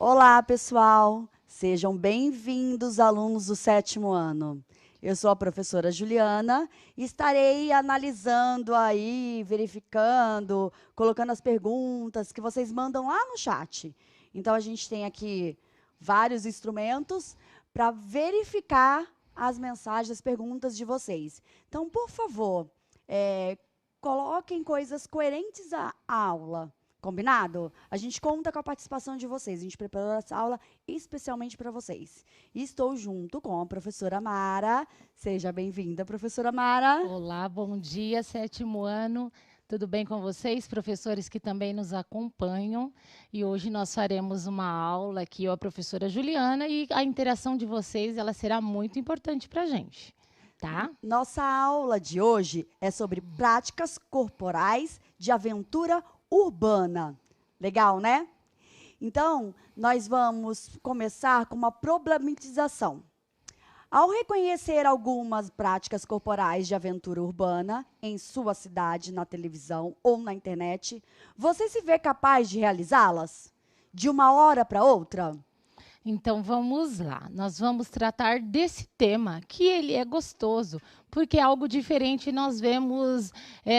Olá, pessoal! Sejam bem-vindos, alunos do sétimo ano. Eu sou a professora Juliana e estarei analisando aí, verificando, colocando as perguntas que vocês mandam lá no chat. Então, a gente tem aqui vários instrumentos para verificar as mensagens, as perguntas de vocês. Então, por favor, coloquem coisas coerentes à aula. Combinado? A gente conta com a participação de vocês. A gente preparou essa aula especialmente para vocês. E estou junto com a professora Mara. Seja bem-vinda, professora Mara. Olá, bom dia, sétimo ano. Tudo bem com vocês, professores que também nos acompanham? E hoje nós faremos uma aula aqui, a professora Juliana, e a interação de vocês, ela será muito importante para a gente, tá? Nossa aula de hoje é sobre práticas corporais de aventura urbana. Legal, né? Então, nós vamos começar com uma problematização. Ao reconhecer algumas práticas corporais de aventura urbana em sua cidade, na televisão ou na internet, você se vê capaz de realizá-las? De uma hora para outra? Então vamos lá, nós vamos tratar desse tema, que ele é gostoso, porque é algo diferente nós vemos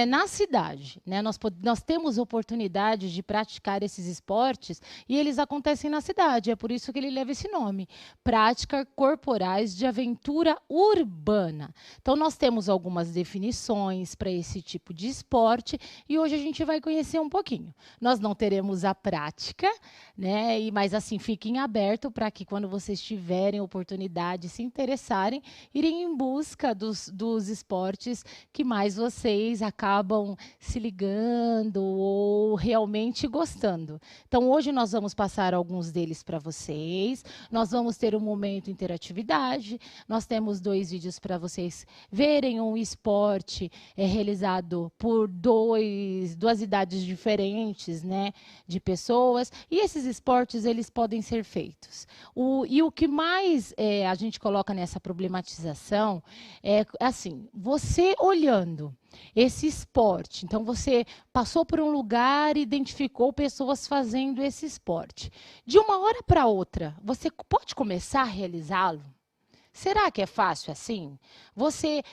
na cidade, né? Nós temos oportunidade de praticar esses esportes e eles acontecem na cidade, é por isso que ele leva esse nome, práticas corporais de aventura urbana. Então nós temos algumas definições para esse tipo de esporte e hoje a gente vai conhecer um pouquinho. Nós não teremos a prática, né? Mas assim, fiquem abertos para que quando vocês tiverem oportunidade, se interessarem, irem em busca dos esportes que mais vocês acabam se ligando ou realmente gostando. Então, hoje nós vamos passar alguns deles para vocês. Nós vamos ter um momento interatividade. Nós temos 2 vídeos para vocês verem um esporte realizado por duas idades diferentes, né, de pessoas. E esses esportes, eles podem ser feitos. E o que mais a gente coloca nessa problematização é assim, você olhando esse esporte, então você passou por um lugar e identificou pessoas fazendo esse esporte. De uma hora para outra, você pode começar a realizá-lo? Será que é fácil assim? Você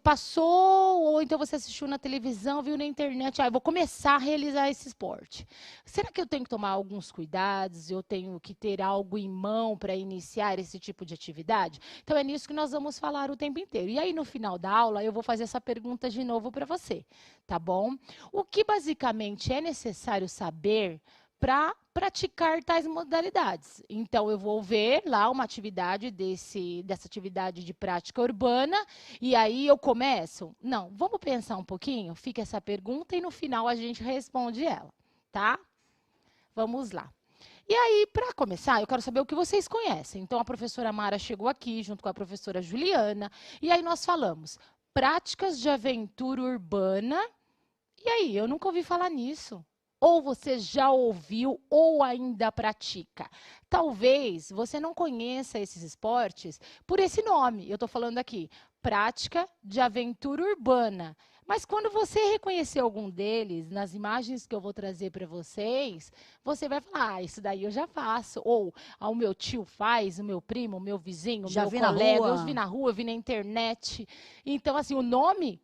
passou, ou então você assistiu na televisão, viu na internet, eu vou começar a realizar esse esporte. Será que eu tenho que tomar alguns cuidados? Eu tenho que ter algo em mão para iniciar esse tipo de atividade? Então, é nisso que nós vamos falar o tempo inteiro. E aí, no final da aula, eu vou fazer essa pergunta de novo para você, tá bom? O que basicamente é necessário saber para praticar tais modalidades. Então, eu vou ver lá uma atividade dessa atividade de prática urbana, e aí eu começo? Não, vamos pensar um pouquinho? Fica essa pergunta e no final a gente responde ela, tá? Vamos lá. E aí, para começar, eu quero saber o que vocês conhecem. Então, a professora Mara chegou aqui, junto com a professora Juliana, e aí nós falamos práticas de aventura urbana. E aí, eu nunca ouvi falar nisso. Ou você já ouviu ou ainda pratica. Talvez você não conheça esses esportes por esse nome. Eu estou falando aqui, prática de aventura urbana. Mas quando você reconhecer algum deles, nas imagens que eu vou trazer para vocês, você vai falar, isso daí eu já faço. Ou, o meu tio faz, o meu primo, o meu vizinho, o Já meu vi na colega, eu rua? vi na rua, eu vi na internet. Então, assim, o nome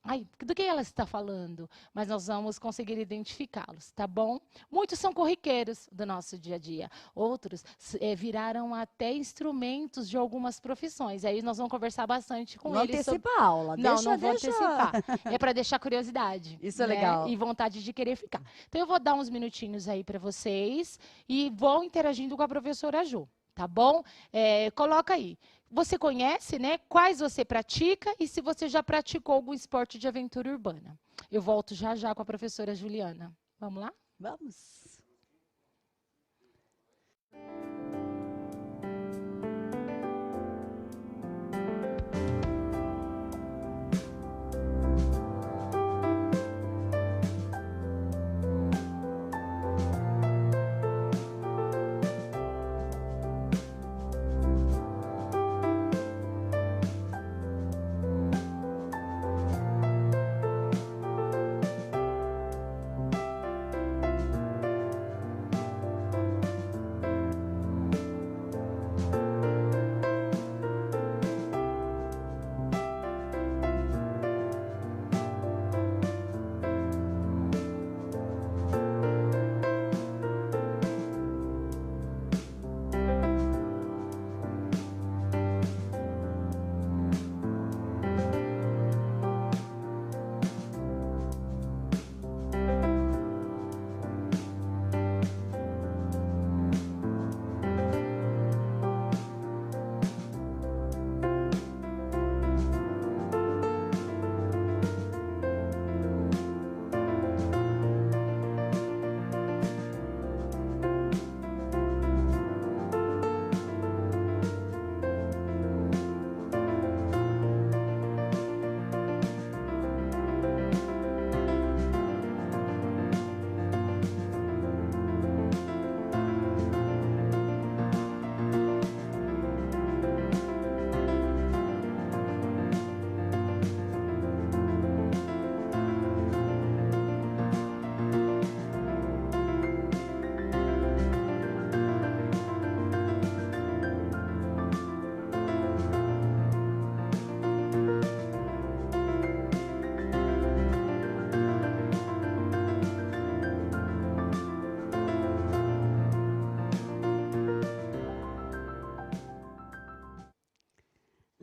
ai, do que ela está falando? Mas nós vamos conseguir identificá-los, tá bom? Muitos são corriqueiros do nosso dia a dia. Outros viraram até instrumentos de algumas profissões. Aí nós vamos conversar bastante com Não eles sobre... antecipa a aula. Não, não vou Deixa. antecipar. É para deixar curiosidade, Isso é né? legal. E vontade de querer ficar. Então, eu vou dar uns minutinhos aí para vocês e vou interagindo com a professora Ju, tá bom? Coloca aí. Você conhece, né? Quais você pratica e se você já praticou algum esporte de aventura urbana. Eu volto já já com a professora Juliana. Vamos lá? Vamos.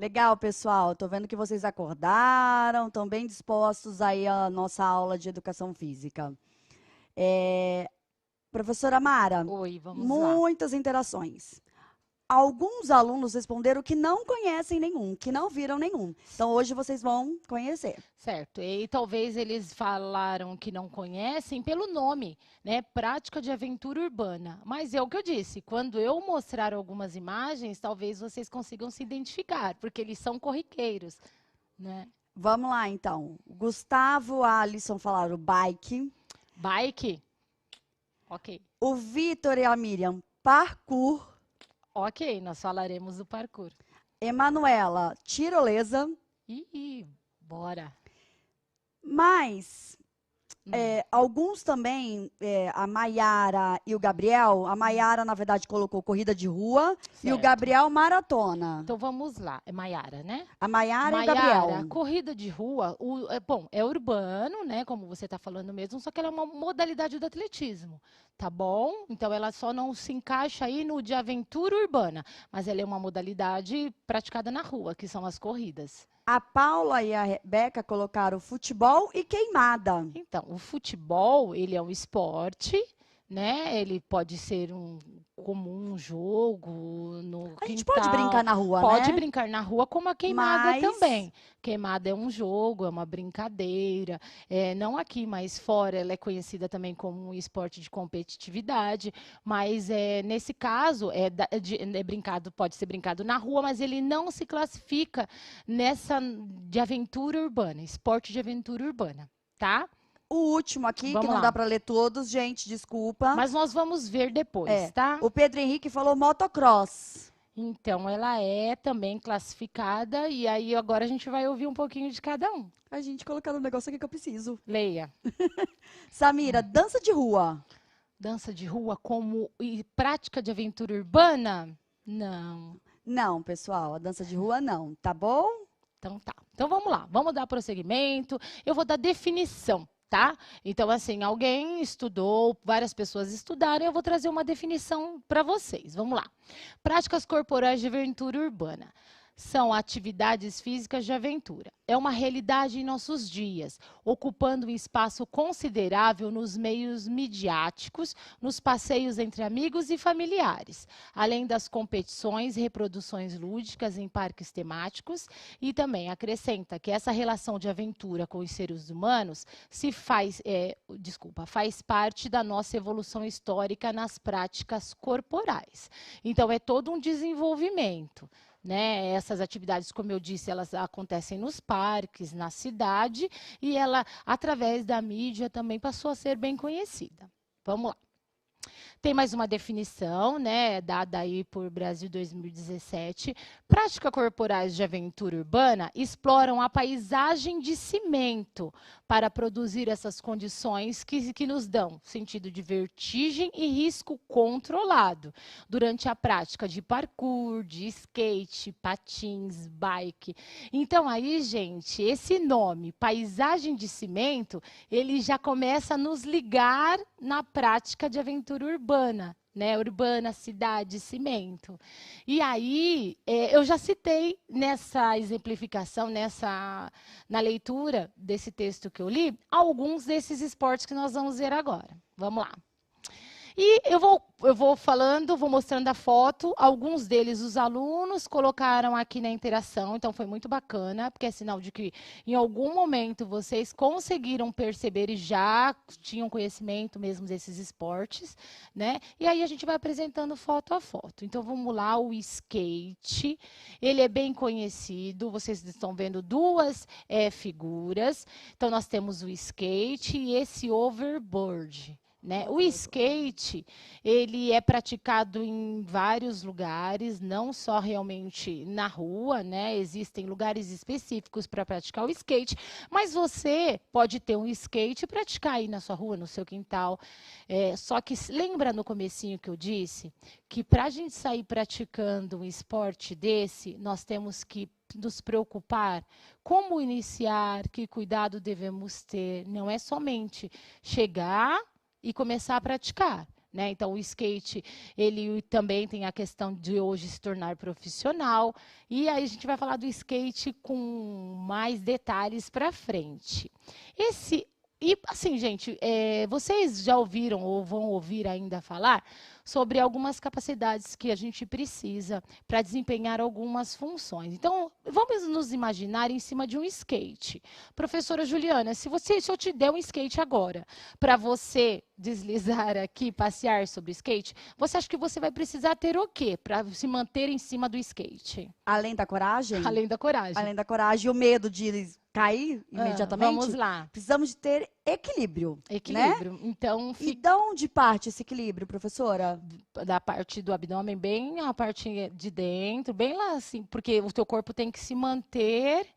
Legal, pessoal. Tô vendo que vocês acordaram, estão bem dispostos aí à nossa aula de educação física. É, Professora Mara, Oi, vamos lá. muitas interações. Alguns alunos responderam que não conhecem nenhum, que não viram nenhum. Então, hoje vocês vão conhecer. Certo. E talvez eles falaram que não conhecem pelo nome, né? Prática de aventura urbana. Mas é o que eu disse, quando eu mostrar algumas imagens, talvez vocês consigam se identificar, porque eles são corriqueiros, né? Vamos lá, então. O Gustavo e a Alisson falaram bike. Bike? Ok. O Vitor e a Miriam, parkour. Ok, nós falaremos do parkour. Emanuela, tirolesa. Ih, bora. Mas Hum, alguns também, a Maiara e o Gabriel, a Maiara, na verdade, colocou corrida de rua e o certo. Gabriel maratona. Então vamos lá. É Maiara, né? A Maiara e o Maiara, Gabriel. corrida de rua, bom, é urbano, né? Como você está falando mesmo, só que ela é uma modalidade do atletismo, tá bom? Então ela só não se encaixa aí no de aventura urbana, mas ela é uma modalidade praticada na rua, que são as corridas. A Paula e a Rebeca colocaram futebol e queimada. Então, o futebol, ele é um esporte, né? Ele pode ser como um jogo no A gente pode brincar quintal. na rua, Pode né? brincar na rua, como a queimada Mas também. Queimada é um jogo, é uma brincadeira. Não aqui, mas fora, ela é conhecida também como um esporte de competitividade. Mas nesse caso, pode ser brincado na rua, mas ele não se classifica nessa de aventura urbana, esporte de aventura urbana, tá? o último aqui, que Vamos não lá. dá para ler todos, gente, desculpa. Mas nós vamos ver depois, tá? O Pedro Henrique falou motocross. Então, ela é também classificada, e aí agora a gente vai ouvir um pouquinho de cada um. A gente colocaram um negócio aqui que eu preciso. Leia. Samira, dança de rua. Dança de rua como prática de aventura urbana? Não. Não, pessoal, a dança de rua não, tá bom? Então tá. Então vamos lá, vamos dar prosseguimento. Eu vou dar definição, tá? Então, assim, alguém estudou, várias pessoas estudaram, eu vou trazer uma definição para vocês. Vamos lá. Práticas corporais de aventura urbana. São atividades físicas de aventura. É uma realidade em nossos dias, ocupando um espaço considerável nos meios midiáticos, nos passeios entre amigos e familiares, além das competições e reproduções lúdicas em parques temáticos, e também acrescenta que essa relação de aventura com os seres humanos faz parte da nossa evolução histórica nas práticas corporais. Então, é todo um desenvolvimento. Né? Essas atividades, como eu disse, elas acontecem nos parques, na cidade, e ela, através da mídia, também passou a ser bem conhecida. Vamos lá. Tem mais uma definição, né, dada aí por Brasil 2017. Práticas corporais de aventura urbana exploram a paisagem de cimento para produzir essas condições que nos dão sentido de vertigem e risco controlado durante a prática de parkour, de skate, patins, bike. Então aí, gente, esse nome, paisagem de cimento, ele já começa a nos ligar na prática de aventura urbana, né? Urbana, cidade, cimento. E aí, eu já citei nessa exemplificação, na leitura desse texto que eu li, alguns desses esportes que nós vamos ver agora. Vamos lá. E eu vou falando, vou mostrando a foto. Alguns deles os alunos colocaram aqui na interação, então foi muito bacana, porque é sinal de que em algum momento vocês conseguiram perceber e já tinham conhecimento mesmo desses esportes, né? E aí a gente vai apresentando foto a foto. Então vamos lá, o skate, ele é bem conhecido, vocês estão vendo duas figuras. Então nós temos o skate e esse overboard. Né? O skate, ele é praticado em vários lugares, não só realmente na rua, né? Existem lugares específicos para praticar o skate, mas você pode ter um skate e praticar aí na sua rua, no seu quintal. Só que lembra no comecinho que eu disse que para a gente sair praticando um esporte desse, nós temos que nos preocupar como iniciar, que cuidado devemos ter. Não é somente chegar e começar a praticar. né? Então, o skate, ele também tem a questão de hoje se tornar profissional. E aí a gente vai falar do skate com mais detalhes para frente. E assim, gente, vocês já ouviram ou vão ouvir ainda falar sobre algumas capacidades que a gente precisa para desempenhar algumas funções. Então, vamos nos imaginar em cima de um skate. Professora Juliana, se eu te der um skate agora, para você deslizar aqui, passear sobre o skate, você acha que você vai precisar ter o quê para se manter em cima do skate? Além da coragem? Além da coragem. Além da coragem e o medo de cair imediatamente? Vamos lá. Precisamos de ter equilíbrio. Equilíbrio. Né? Então, E de onde parte esse equilíbrio, professora? Da parte do abdômen, bem a parte de dentro, bem lá assim, porque o teu corpo tem que se manter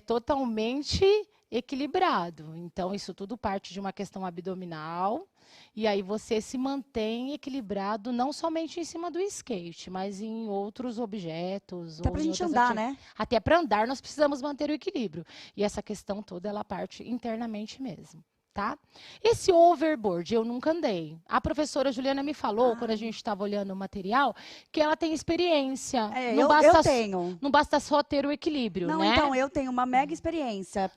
totalmente equilibrado. Então, isso tudo parte de uma questão abdominal. E aí você se mantém equilibrado não somente em cima do skate, mas em outros objetos. Até pra gente andar, né? Até para andar nós precisamos manter o equilíbrio. E essa questão toda, ela parte internamente mesmo. Tá? Esse overboard eu nunca andei. A professora Juliana me falou, quando a gente estava olhando o material, que ela tem experiência. Eu tenho. Não basta só ter o equilíbrio, não, né? Então, eu tenho uma mega experiência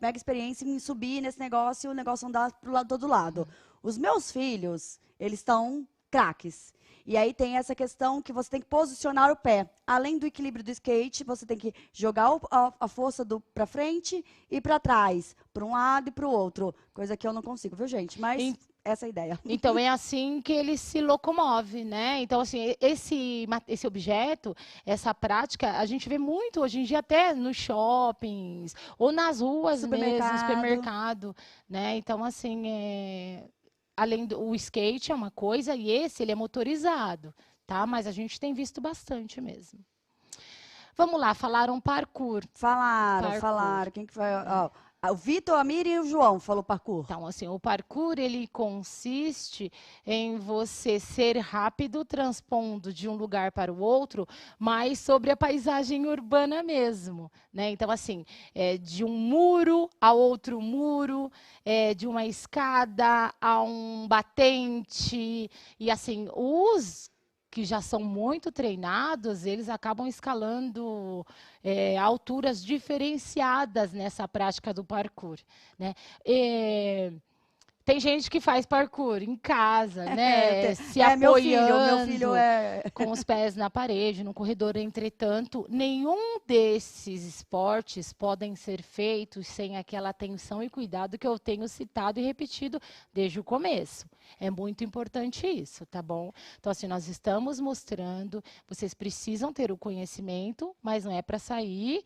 em subir nesse negócio e o negócio andar pro todo lado. Os meus filhos, eles estão craques. E aí tem essa questão que você tem que posicionar o pé. Além do equilíbrio do skate, você tem que jogar a força para frente e para trás, para um lado e para o outro. Coisa que eu não consigo, viu, gente? Mas essa é a ideia. Então, é assim que ele se locomove, né? Então, assim, esse objeto, essa prática, a gente vê muito hoje em dia até nos shoppings ou nas ruas mesmo, no supermercado, né? Então, assim, além do skate é uma coisa e ele é motorizado, tá? Mas a gente tem visto bastante mesmo. Vamos lá, falaram parkour. Falaram. Quem que vai? O Vitor, a Miriam e o João falou parkour. Então, assim, o parkour, ele consiste em você ser rápido, transpondo de um lugar para o outro, mas sobre a paisagem urbana mesmo, né? Então, assim, de um muro a outro muro, de uma escada a um batente, e assim, os que já são muito treinados, eles acabam escalando alturas diferenciadas nessa prática do parkour, né? Tem gente que faz parkour em casa, né? Se apoiando, meu filho com os pés na parede, no corredor. Entretanto, nenhum desses esportes podem ser feitos sem aquela atenção e cuidado que eu tenho citado e repetido desde o começo. É muito importante isso, tá bom? Então, assim, nós estamos mostrando, vocês precisam ter o conhecimento, mas não é para sair,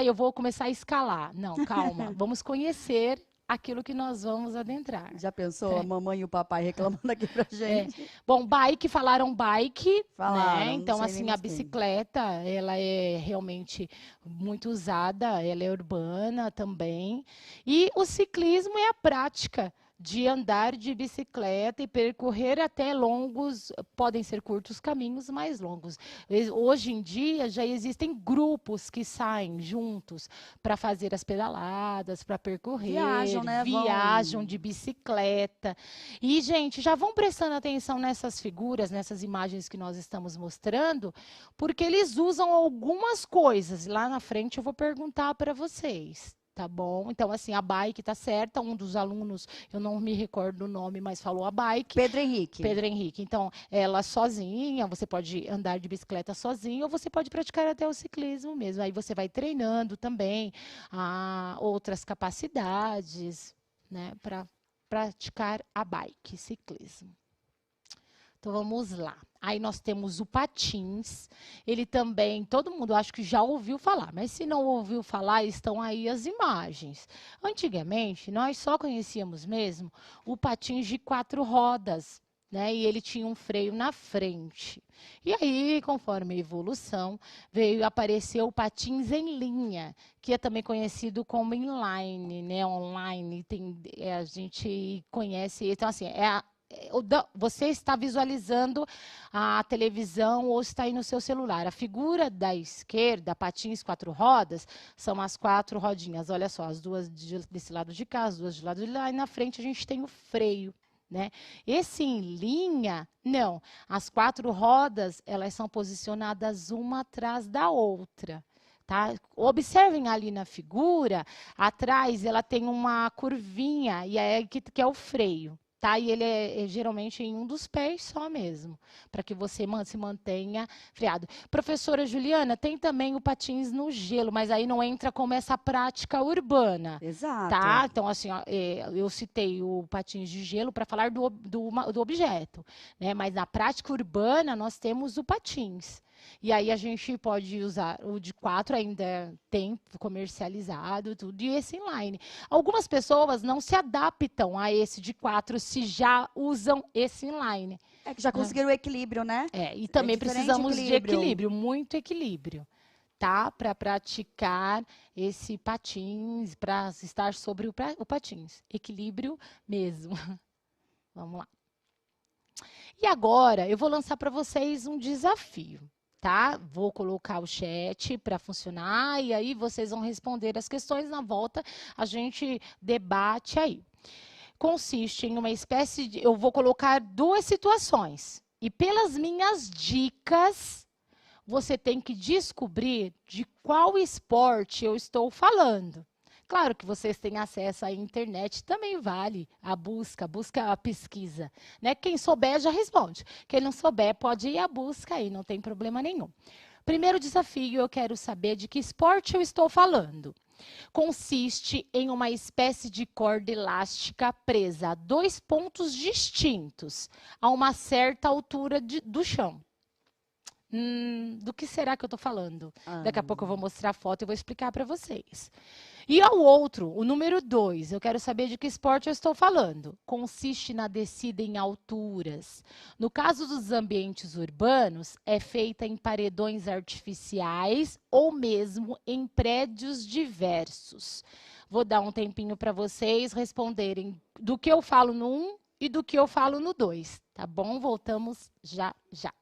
eu vou começar a escalar. Não, calma, vamos conhecer aquilo que nós vamos adentrar. Já pensou a mamãe e o papai reclamando aqui pra gente? Bom, falaram bike, né? Então, assim, a bicicleta, ela é realmente muito usada, ela é urbana também. E o ciclismo é a prática de andar de bicicleta e percorrer até longos, podem ser curtos caminhos, mais longos. Hoje em dia já existem grupos que saem juntos para fazer as pedaladas, para percorrer, viajam de bicicleta. E, gente, já vão prestando atenção nessas figuras, nessas imagens que nós estamos mostrando, porque eles usam algumas coisas. Lá na frente eu vou perguntar para vocês. Tá bom? Então, assim, a bike tá certa. Um dos alunos, eu não me recordo o nome, mas falou a bike. Pedro Henrique. Pedro Henrique. Então, ela sozinha, você pode andar de bicicleta sozinho ou você pode praticar até o ciclismo mesmo. Aí você vai treinando também outras capacidades, né, para praticar a bike, ciclismo. Então, vamos lá. Aí nós temos o patins. Ele também, todo mundo acho que já ouviu falar, mas se não ouviu falar, estão aí as imagens. Antigamente, nós só conhecíamos mesmo o patins de 4 rodas, né? E ele tinha um freio na frente. E aí, conforme a evolução, veio aparecer o patins em linha, que é também conhecido como inline, né? Online, a gente conhece. Então, assim, você está visualizando a televisão ou está aí no seu celular. A figura da esquerda, patins 4 rodas, são as 4 rodinhas. Olha só, as duas desse lado de cá, as duas de lado de lá. E na frente a gente tem o freio, né? Esse em linha, não. As 4 rodas, elas são posicionadas uma atrás da outra. Tá? Observem ali na figura, atrás ela tem uma curvinha, e é que é o freio. Tá? E ele é geralmente em um dos pés só mesmo, para que você se mantenha freado. Professora Juliana, tem também o patins no gelo, mas aí não entra como essa prática urbana. Exato. Tá? Então, assim, ó, eu citei o patins de gelo para falar do objeto, né? Mas na prática urbana nós temos o patins. E aí a gente pode usar o de 4, ainda tem comercializado, tudo, e esse inline. Algumas pessoas não se adaptam a esse de 4 se já usam esse inline. É que já conseguiram o equilíbrio, né? E também precisamos de equilíbrio, muito equilíbrio, tá? Para praticar esse patins, para estar sobre o patins. Equilíbrio mesmo. Vamos lá. E agora eu vou lançar para vocês um desafio. Tá? Vou colocar o chat para funcionar e aí vocês vão responder as questões. Na volta a gente debate aí. Consiste em uma espécie de... Eu vou colocar 2 situações. E pelas minhas dicas, você tem que descobrir de qual esporte eu estou falando. Claro que vocês têm acesso à internet, também vale a busca a pesquisa, né? Quem souber já responde. Quem não souber pode ir à busca aí, não tem problema nenhum. Primeiro desafio, eu quero saber de que esporte eu estou falando. Consiste em uma espécie de corda elástica presa a 2 pontos distintos, a uma certa altura do chão. Do que será que eu estou falando? Daqui a pouco eu vou mostrar a foto e vou explicar para vocês. E ao outro, o número 2, eu quero saber de que esporte eu estou falando. Consiste na descida em alturas. No caso dos ambientes urbanos, é feita em paredões artificiais ou mesmo em prédios diversos. Vou dar um tempinho para vocês responderem do que eu falo no 1 e do que eu falo no 2, tá bom? Voltamos já, já.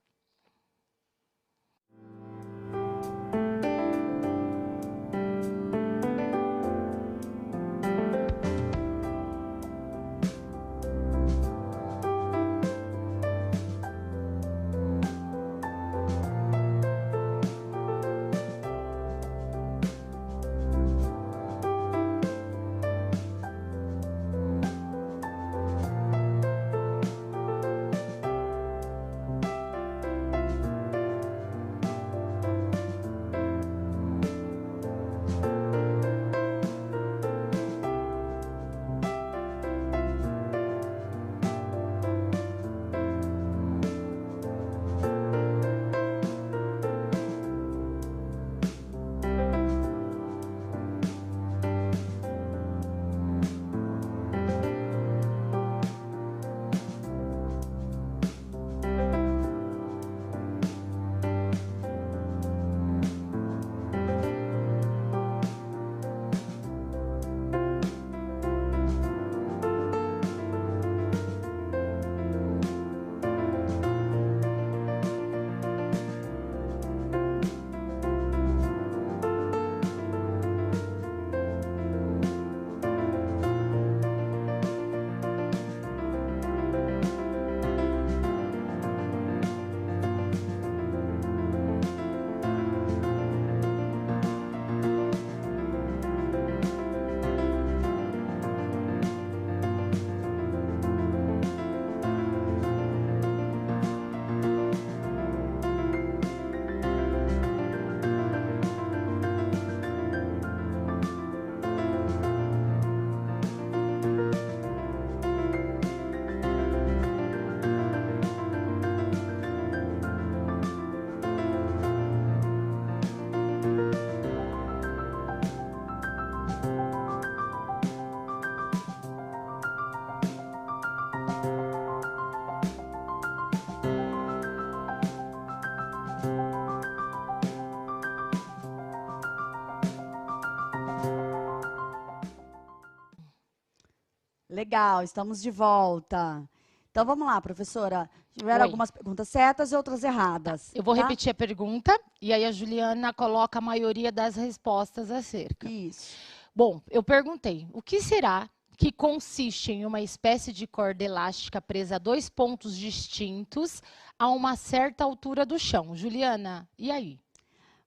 Legal, estamos de volta. Então vamos lá, professora. Tiveram algumas perguntas certas e outras erradas. Eu vou repetir a pergunta e aí a Juliana coloca a maioria das respostas acerca. Isso. Bom, eu perguntei, o que será que consiste em uma espécie de corda elástica presa a 2 pontos distintos a uma certa altura do chão. Juliana, e aí?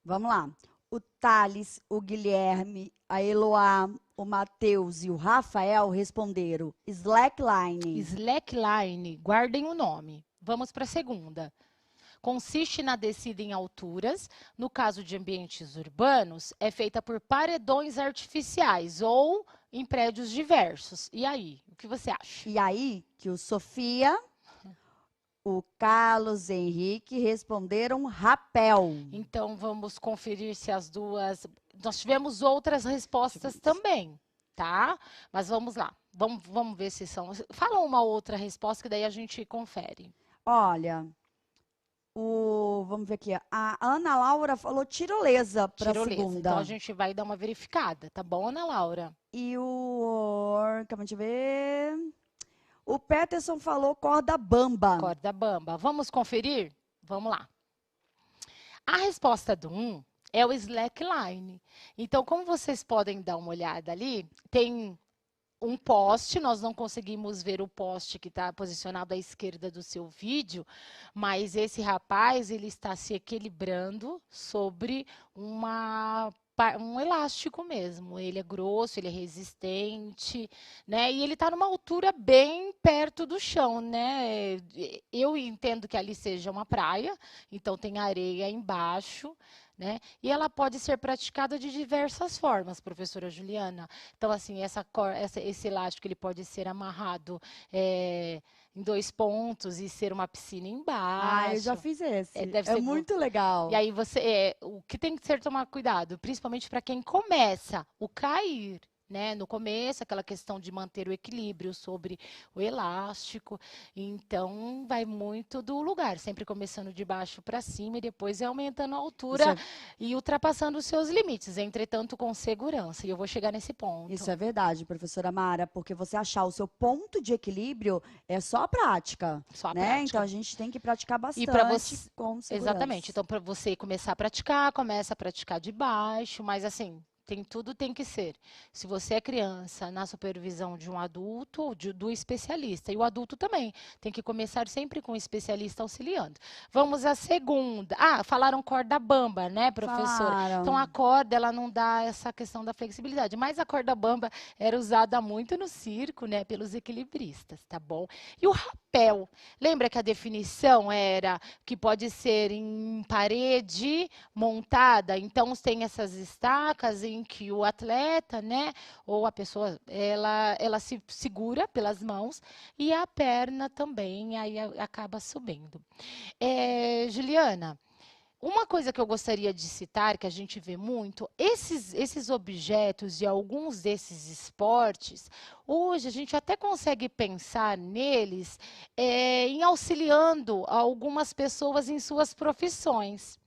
Vamos lá. O Thales, o Guilherme, a Eloá, o Matheus e o Rafael responderam slackline. Slackline, guardem o nome. Vamos para a segunda. Consiste na descida em alturas. No caso de ambientes urbanos, é feita por paredões artificiais ou em prédios diversos. E aí, o que você acha? E aí que o Sofia, o Carlos Henrique responderam rapel. Então, vamos conferir se as duas... Nós tivemos outras respostas também, tá? Mas vamos lá. Vamos ver se são... Fala uma outra resposta que daí a gente confere. Olha... Vamos ver aqui. A Ana Laura falou tirolesa para a segunda. Então, a gente vai dar uma verificada, tá bom, Ana Laura? E calma de ver. O Peterson falou corda bamba. Corda bamba. Vamos conferir? Vamos lá. A resposta do 1 é o slackline. Então, como vocês podem dar uma olhada ali, tem um poste, nós não conseguimos ver o poste que está posicionado à esquerda do seu vídeo, mas esse rapaz, ele está se equilibrando sobre um elástico mesmo. Ele é grosso, ele é resistente, né? E ele está numa altura bem perto do chão, né? Eu entendo que ali seja uma praia, então tem areia embaixo, né? E ela pode ser praticada de diversas formas, professora Juliana. Então, assim, esse elástico ele pode ser amarrado em 2 pontos e ser uma piscina embaixo. Eu já fiz esse. Deve É ser muito legal. E aí o que tem que ser tomar cuidado, principalmente para quem começa o cair. Né? No começo, aquela questão de manter o equilíbrio sobre o elástico. Então, vai muito do lugar, sempre começando de baixo para cima e depois aumentando a altura e ultrapassando os seus limites, entretanto, com segurança. E eu vou chegar nesse ponto. Isso é verdade, professora Mara, porque você achar o seu ponto de equilíbrio é só prática. Só a né? prática. Então, a gente tem que praticar bastante com segurança. Exatamente. Então, para você começar a praticar, começa a praticar de baixo, mas assim... Tudo tem que ser. Se você é criança, na supervisão de um adulto ou do especialista. E o adulto também tem que começar sempre com o especialista auxiliando. Vamos à segunda. Falaram corda bamba, né, professora? Falaram. Então, a corda, ela não dá essa questão da flexibilidade. Mas a corda bamba era usada muito no circo, né, pelos equilibristas, tá bom? E o rapel. Lembra que a definição era que pode ser em parede montada? Então, tem essas estacas em que o atleta, né, ou a pessoa, ela se segura pelas mãos e a perna também aí acaba subindo. Juliana, uma coisa que eu gostaria de citar, que a gente vê muito, esses objetos e alguns desses esportes, hoje a gente até consegue pensar neles em auxiliando algumas pessoas em suas profissões.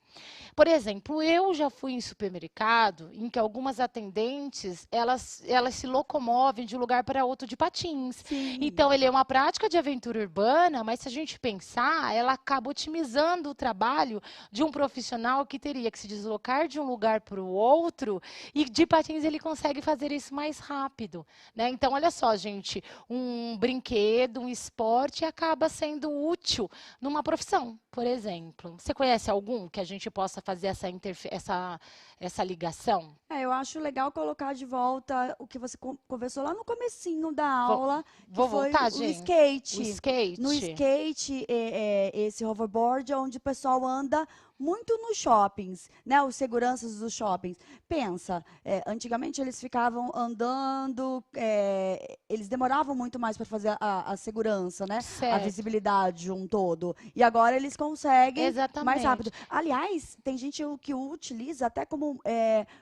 Por exemplo, eu já fui em supermercado em que algumas atendentes, elas se locomovem de um lugar para outro de patins. Sim. Então, ele é uma prática de aventura urbana, mas se a gente pensar, ela acaba otimizando o trabalho de um profissional que teria que se deslocar de um lugar para o outro e de patins ele consegue fazer isso mais rápido, né? Então, olha só, gente, um brinquedo, um esporte acaba sendo útil numa profissão, por exemplo. Você conhece algum que a gente possa fazer essa ligação? Eu acho legal colocar de volta o que você conversou lá no comecinho da aula, Vou foi voltar, o gente. skate. O skate. No skate, esse hoverboard é onde o pessoal anda muito nos shoppings, né? Os seguranças dos shoppings. Pensa, antigamente eles ficavam andando, eles demoravam muito mais para fazer a segurança, né? Certo. A visibilidade de um todo. E agora eles conseguem Exatamente. mais rápido. Aliás, tem gente que o utiliza até como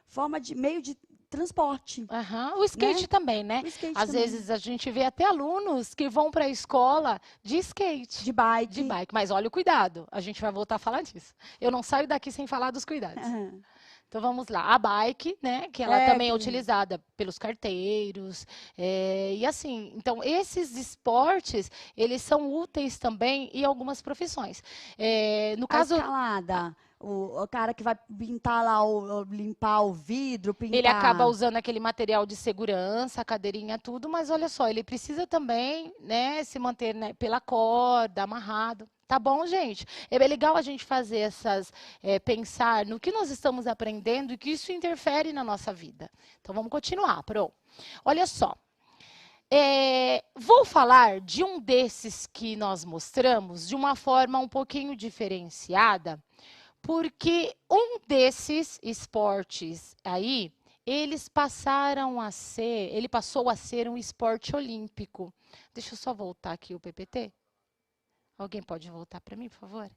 forma de meio de transporte. O skate, né? Também, né? O skate Às também. vezes a gente vê até alunos que vão para a escola de skate. De bike. De bike. Mas olha o cuidado. A gente vai voltar a falar disso. Eu não saio daqui sem falar dos cuidados. Então vamos lá. A bike, né? Que ela também é utilizada pelos carteiros. E assim, então esses esportes, eles são úteis também em algumas profissões. No caso. A escalada. o cara que vai pintar lá, limpar o vidro, pintar... Ele acaba usando aquele material de segurança, a cadeirinha, tudo, mas olha só, ele precisa também, né, se manter, né, pela corda, amarrado. Tá bom, gente? É bem legal a gente fazer pensar no que nós estamos aprendendo e que isso interfere na nossa vida. Então, vamos continuar, Pro. Olha só. Vou falar de um desses que nós mostramos de uma forma um pouquinho diferenciada, porque um desses esportes aí, ele passou a ser um esporte olímpico. Deixa eu só voltar aqui o PPT. Alguém pode voltar para mim, por favor?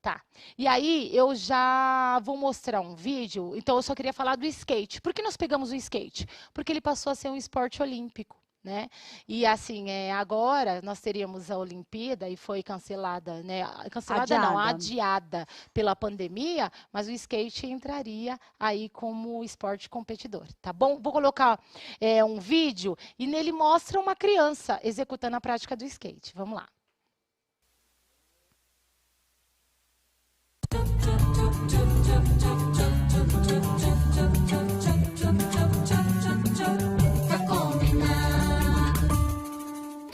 Tá. E aí, eu já vou mostrar um vídeo. Então, eu só queria falar do skate. Por que nós pegamos o skate? Porque ele passou a ser um esporte olímpico, né? E, assim, agora nós teríamos a Olimpíada e foi cancelada, né? Cancelada não, adiada pela pandemia, mas o skate entraria aí como esporte competidor, tá bom? Vou colocar um vídeo e nele mostra uma criança executando a prática do skate. Vamos lá.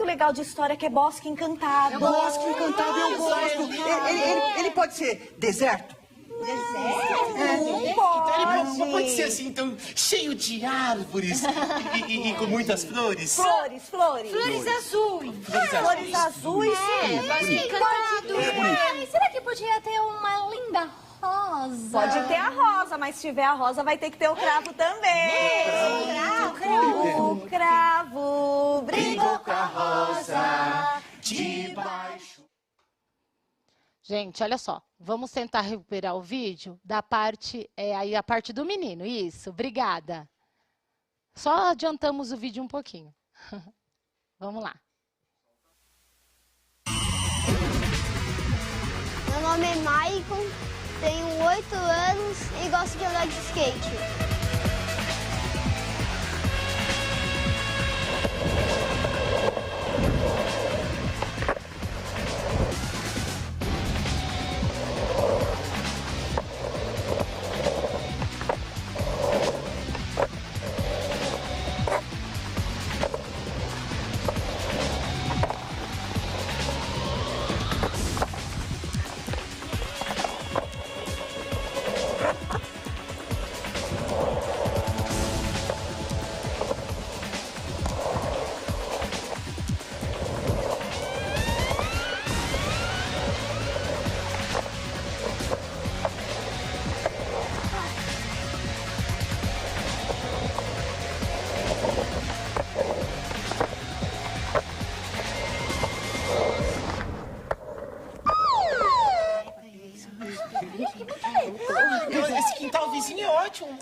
Legal de história que é Bosque Encantado. Bosque Encantado, eu gosto. Ele pode ser deserto? Não pode. Não pode ser assim, então, cheio de árvores e com muitas flores. Flores. Flores azuis. Flores azuis, sim. Bosque Encantado. Será que podia ter uma linda rosa? Pode ter a rosa, mas se tiver a rosa, vai ter que ter o cravo também. O cravo brincou com a rosa debaixo. Gente, olha só. Vamos tentar recuperar o vídeo da parte, aí a parte do menino. Isso, obrigada. Só adiantamos o vídeo um pouquinho. Vamos lá. Meu nome é Maicon, tenho 8 anos e gosto de andar de skate. Esse quintal vizinho é ótimo.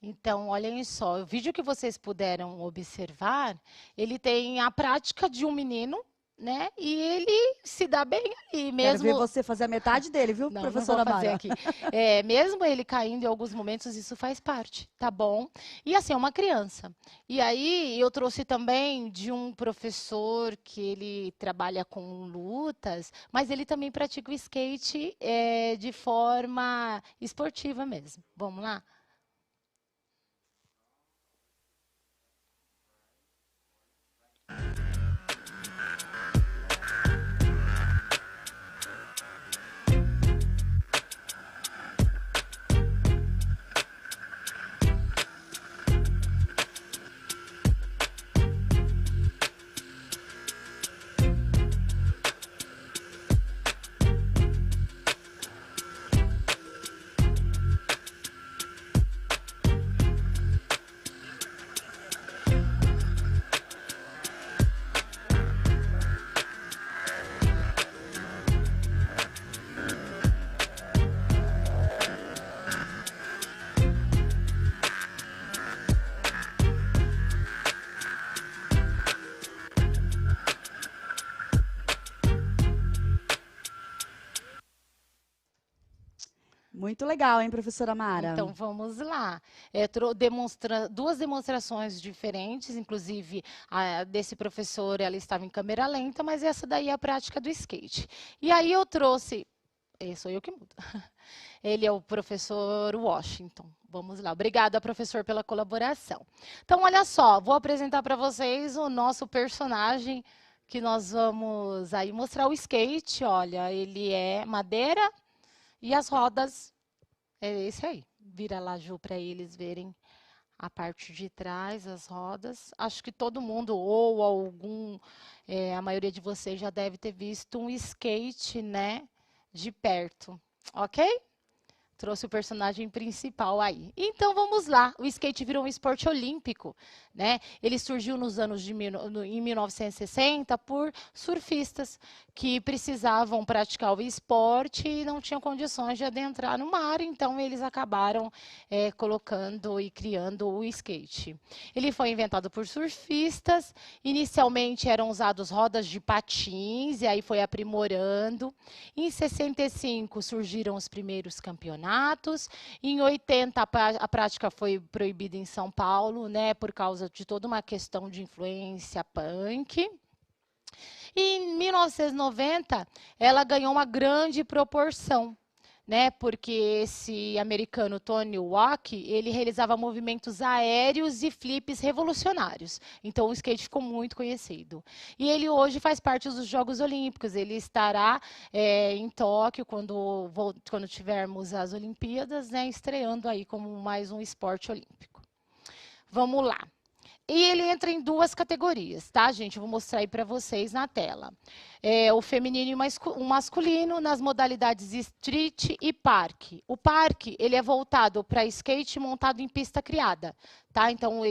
Então, olhem só, o vídeo que vocês puderam observar, ele tem a prática de um menino, né? E ele se dá bem ali mesmo. Quero ver você fazer a metade dele, viu, não, professora não vou fazer Mara? aqui. Mesmo ele caindo em alguns momentos, isso faz parte, tá bom? E assim, é uma criança. E aí, eu trouxe também de um professor que ele trabalha com lutas, mas ele também pratica o skate de forma esportiva mesmo. Vamos lá? Muito legal, hein, professora Mara? Então, vamos lá. Duas demonstrações diferentes, inclusive a desse professor, ela estava em câmera lenta, mas essa daí é a prática do skate. E aí eu trouxe... sou eu que mudo. Ele é o professor Washington. Vamos lá. Obrigada, professor, pela colaboração. Então, olha só, vou apresentar para vocês o nosso personagem, que nós vamos aí mostrar o skate. Olha, ele é madeira e as rodas é esse aí. Vira lá, Ju, para eles verem a parte de trás, as rodas. Acho que todo mundo, ou a maioria de vocês já deve ter visto um skate, né, de perto, ok? Trouxe o personagem principal aí. Então, vamos lá. O skate virou um esporte olímpico, né? Ele surgiu nos anos em 1960 por surfistas que precisavam praticar o esporte e não tinham condições de adentrar no mar, então eles acabaram colocando e criando o skate. Ele foi inventado por surfistas. Inicialmente eram usados rodas de patins e aí foi aprimorando. Em 65 surgiram os primeiros campeonatos. Em 80, a prática foi proibida em São Paulo, né, por causa de toda uma questão de influência punk. E em 1990, ela ganhou uma grande proporção, né, porque esse americano Tony Hawk, ele realizava movimentos aéreos e flips revolucionários. Então, o skate ficou muito conhecido. E ele hoje faz parte dos Jogos Olímpicos. Ele estará em Tóquio quando tivermos as Olimpíadas, né, estreando aí como mais um esporte olímpico. Vamos lá. E ele entra em duas categorias, tá, gente? Eu vou mostrar aí para vocês na tela. O feminino e o masculino nas modalidades street e parque. O parque, ele é voltado para skate montado em pista criada, tá? Então,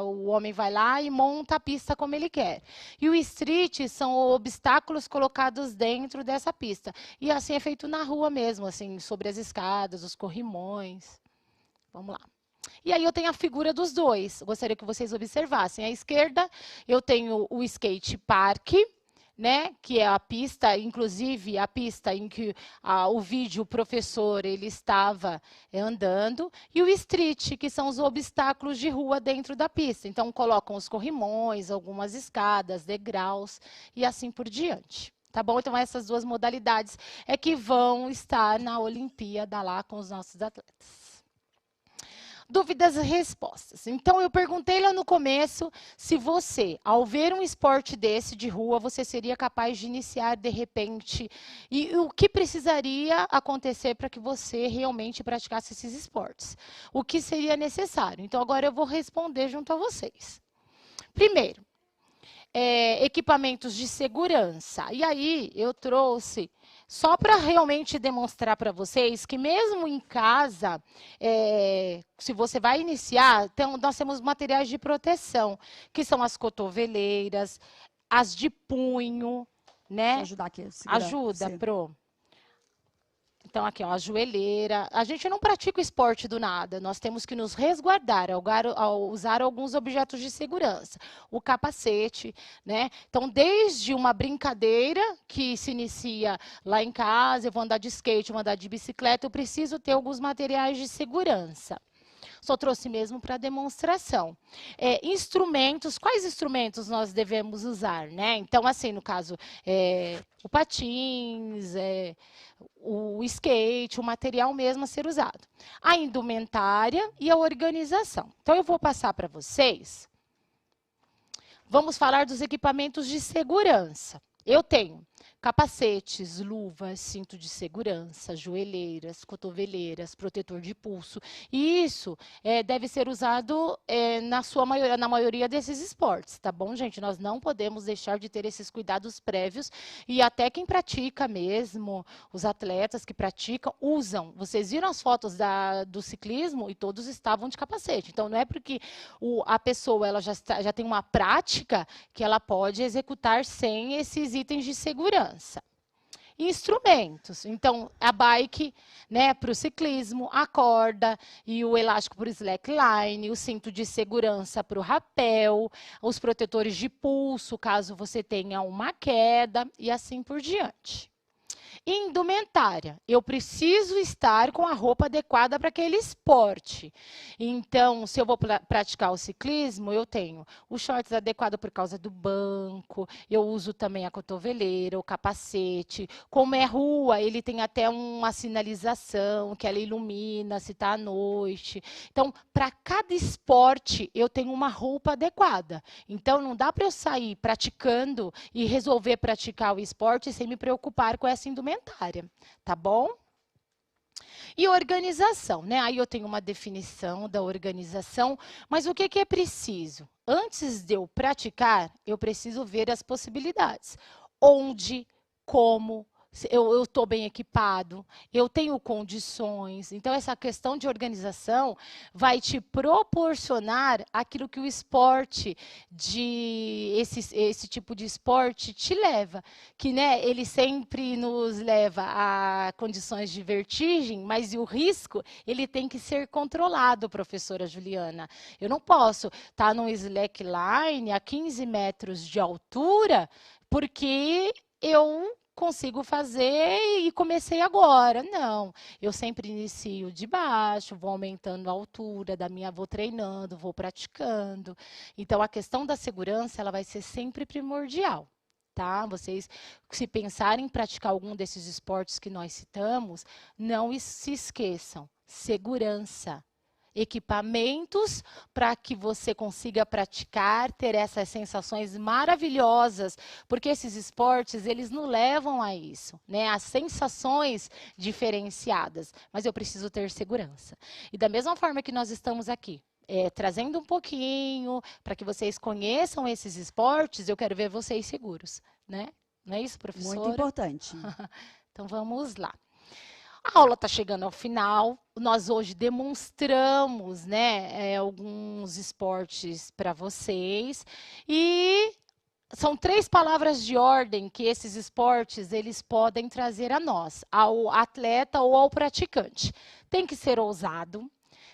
o homem vai lá e monta a pista como ele quer. E o street são obstáculos colocados dentro dessa pista. E assim é feito na rua mesmo, assim, sobre as escadas, os corrimões. Vamos lá. E aí eu tenho a figura dos dois. Gostaria que vocês observassem. À esquerda, eu tenho o skate park, né, que é a pista, inclusive a pista em que o vídeo, o professor, ele estava andando, e o street, que são os obstáculos de rua dentro da pista. Então, colocam os corrimões, algumas escadas, degraus e assim por diante. Tá bom? Então, essas duas modalidades é que vão estar na Olimpíada lá com os nossos atletas. Dúvidas e respostas. Então, eu perguntei lá no começo se você, ao ver um esporte desse de rua, você seria capaz de iniciar de repente, e o que precisaria acontecer para que você realmente praticasse esses esportes? O que seria necessário? Então, agora eu vou responder junto a vocês. Primeiro, equipamentos de segurança. E aí, eu trouxe... Só para realmente demonstrar para vocês que mesmo em casa, se você vai iniciar, então, nós temos materiais de proteção, que são as cotoveleiras, as de punho, né? Vou ajudar aqui. Ajuda, Pro. Então, aqui, ó, a joelheira. A gente não pratica o esporte do nada. Nós temos que nos resguardar ao usar alguns objetos de segurança. O capacete, né? Então, desde uma brincadeira que se inicia lá em casa, eu vou andar de skate, vou andar de bicicleta, eu preciso ter alguns materiais de segurança. Só trouxe mesmo para demonstração. Instrumentos, quais instrumentos nós devemos usar, né? Então, assim, no caso, o patins, o skate, o material mesmo a ser usado. A indumentária e a organização. Então, eu vou passar para vocês. Vamos falar dos equipamentos de segurança. Eu tenho capacetes, luvas, cinto de segurança, joelheiras, cotoveleiras, protetor de pulso. E isso deve ser usado na maioria desses esportes, tá bom, gente? Nós não podemos deixar de ter esses cuidados prévios e até quem pratica mesmo, os atletas que praticam, usam. Vocês viram as fotos do ciclismo e todos estavam de capacete. Então, não é porque a pessoa ela já tem uma prática que ela pode executar sem esses itens de segurança. Instrumentos, então a bike, né, para o ciclismo, a corda e o elástico para o slackline, o cinto de segurança para o rapel, os protetores de pulso, caso você tenha uma queda e assim por diante. Indumentária. Eu preciso estar com a roupa adequada para aquele esporte. Então, se eu vou praticar o ciclismo, eu tenho o shorts adequado por causa do banco, eu uso também a cotoveleira, o capacete. Como é rua, ele tem até uma sinalização que ela ilumina se está à noite. Então, para cada esporte, eu tenho uma roupa adequada. Então, não dá para eu sair praticando e resolver praticar o esporte sem me preocupar com essa indumentária. Tá bom? E organização, né? Aí eu tenho uma definição da organização, mas o que é preciso? Antes de eu praticar, eu preciso ver as possibilidades. Onde, como, eu estou bem equipado, eu tenho condições. Então, essa questão de organização vai te proporcionar aquilo que o esporte, esse tipo de esporte te leva. Que, né, ele sempre nos leva a condições de vertigem, mas o risco ele tem que ser controlado, professora Juliana. Eu não posso estar num slackline a 15 metros de altura, porque eu consigo fazer e comecei agora. Não, eu sempre inicio de baixo, vou aumentando a altura vou treinando, vou praticando. Então, a questão da segurança, ela vai ser sempre primordial. Tá? Vocês, se pensarem em praticar algum desses esportes que nós citamos, não se esqueçam, segurança. Equipamentos para que você consiga praticar, ter essas sensações maravilhosas, porque esses esportes, eles não levam a isso, né? As sensações diferenciadas, mas eu preciso ter segurança. E da mesma forma que nós estamos aqui, trazendo um pouquinho, para que vocês conheçam esses esportes, eu quero ver vocês seguros, né? Não é isso, professora? Muito importante. Então, vamos lá. A aula está chegando ao final. Nós hoje demonstramos, né, alguns esportes para vocês. E são 3 palavras de ordem que esses esportes eles podem trazer a nós, ao atleta ou ao praticante. Tem que ser ousado,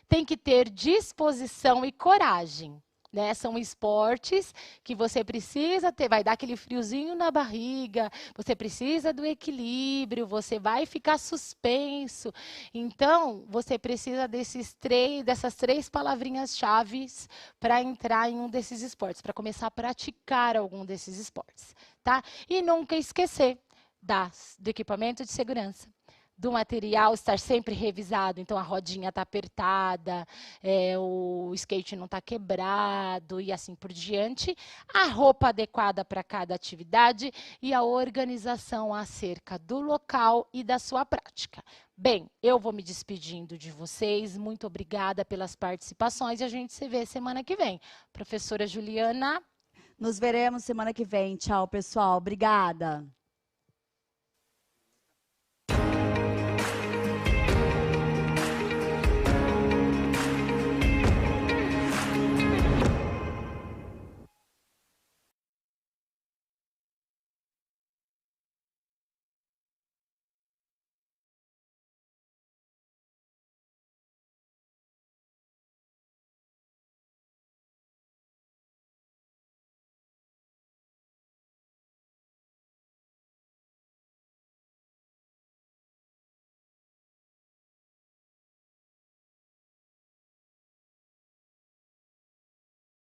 tem que ter disposição e coragem. Né? São esportes que você precisa ter, vai dar aquele friozinho na barriga, você precisa do equilíbrio, você vai ficar suspenso. Então, você precisa dessas 3 palavrinhas-chave para entrar em um desses esportes, para começar a praticar algum desses esportes. Tá? E nunca esquecer do equipamento de segurança. Do material estar sempre revisado, então a rodinha está apertada, o skate não está quebrado e assim por diante. A roupa adequada para cada atividade e a organização acerca do local e da sua prática. Bem, eu vou me despedindo de vocês, muito obrigada pelas participações e a gente se vê semana que vem. Professora Juliana. Nos veremos semana que vem. Tchau, pessoal. Obrigada.